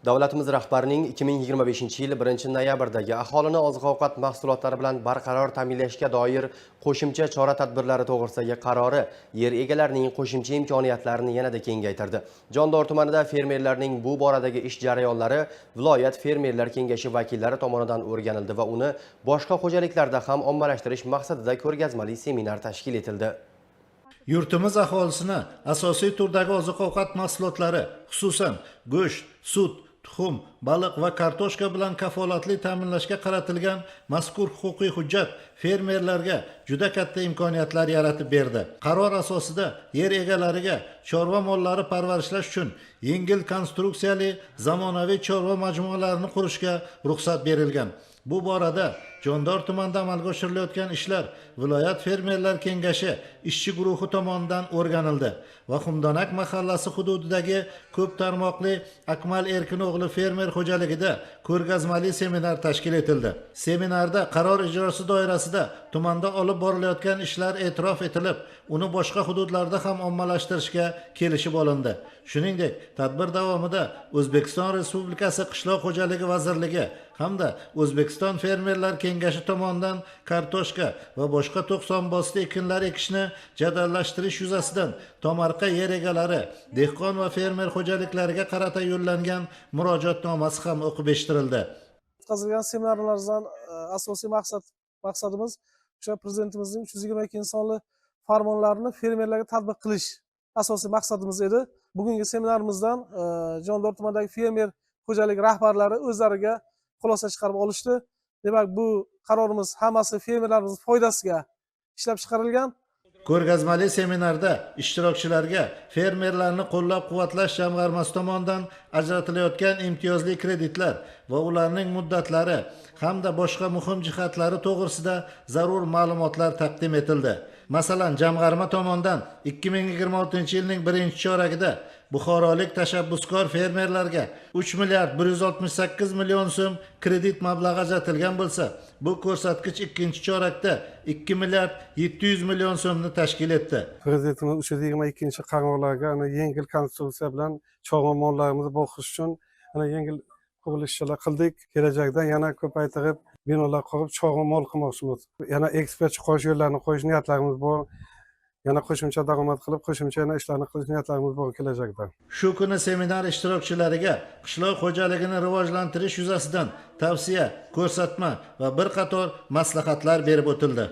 Davlatimiz rahbarining 2025-yil 1-noyabrdagi aholini oziq-ovqat mahsulotlari bilan barqaror ta'minlashga doir qo'shimcha chora-tadbirlari to'g'risidagi qarori yer egalarining qo'shimcha imkoniyatlarini yanada kengaytirdi. Jondor tumanida fermerlarning bu boradagi ish jarayonlari viloyat fermerlar kengashi vakillari tomonidan o'rganildi va uni boshqa xo'jaliklarda ham ommalashtirish maqsadida ko'rgazmali seminar tashkil etildi. Yurtimiz aholisini asosiy turdagi oziq-ovqat mahsulotlari, xususan go'sht, sut, tuxum, baliq va kartoshka bilan kafolatli ta'minlashga qaratilgan mazkur huquqiy hujjat fermerlarga juda katta imkoniyatlar yaratib berdi. Qaror asosida yer egalariga chorva mollari parvarishlash uchun yengil konstruksiyali zamonaviy chorva majmualarini qurishga ruxsat berilgan. Bu borada Jondor tumanida amalga oshirilayotgan ishlar viloyat fermerlar kengashi ishchi guruhi tomonidan o'rganildi va Xumdonak mahallasi hududidagi ko'p tarmoqli Akmal Erkino'g'li fermer xo'jaligida ko'rgazmali seminar tashkil etildi. Seminarda qaror ijrosi doirasida tumanda olib borilayotgan ishlar e'tirof etilib, uni boshqa hududlarda ham ommalashtirishga kelishib olindi. Shuningdek, tadbir davomida O'zbekiston Respublikasi Qishloq xo'jaligi vazirligi hamda O'zbekiston fermerlar kengashi tomonidan kartoshka va boshqa to'qsonbosdi ekinlar ekishni jadallashtirish yuzasidan tomorqa yer egalari, dehqon va fermer xo'jaliklariga qarata yo'llangan murojaatnomasi ham o'qib eshittirildi. O'tkazilgan seminarlarimizdan asosiy maqsadimiz o'sha prezidentimizning 322-sonli farmonlarini fermerlarga tatbiq qilish asosiy maqsadimiz edi. Bugungi seminarimizdan Jondor tumanidagi fermer xo'jalik rahbarlari o'zlariga xulosa chiqarib olishdi. Demak, bu qarorimiz hammasi fermerlarimiz foydasiga ishlab chiqarilgan. Ko'rgazmali seminarda ishtirokchilarga fermerlarni qo'llab-quvvatlash jamg'armasi tomonidan ajratilayotgan imtiyozli kreditlar va ularning muddatlari hamda boshqa muhim jihatlari to'g'risida zarur ma'lumotlar taqdim etildi. Masalan, jamg'arma tomonidan 2026-yilning 1-choragida buxorolik tashabbuskor fermerlarga 3 milliard 168 million so'm kredit mablag'i ajratilgan bo'lsa, bu ko'rsatkich 2-chorakda 2 milliard 700 million so'mni tashkil etdi. Prezidentimiz 322-qarorlarga yengil konstruksiya bilan chorva mollarimizni boqish uchun yengil qurilishlar qildik. Kelajakda yana ko'paytirib binolar qurib chorva mol qilmoqchimiz. Yana eksport chiqarish yo'llarini qo'yish niyatlarimiz bor. Yana qo'shimcha daromad qilib, qo'shimcha ishlarni qilish niyatlarimiz bor kelajakda. Shu kuni seminar ishtirokchilariga qishloq xo'jaligini rivojlantirish yuzasidan tavsiya, ko'rsatma va bir qator maslahatlar berib o'tildi.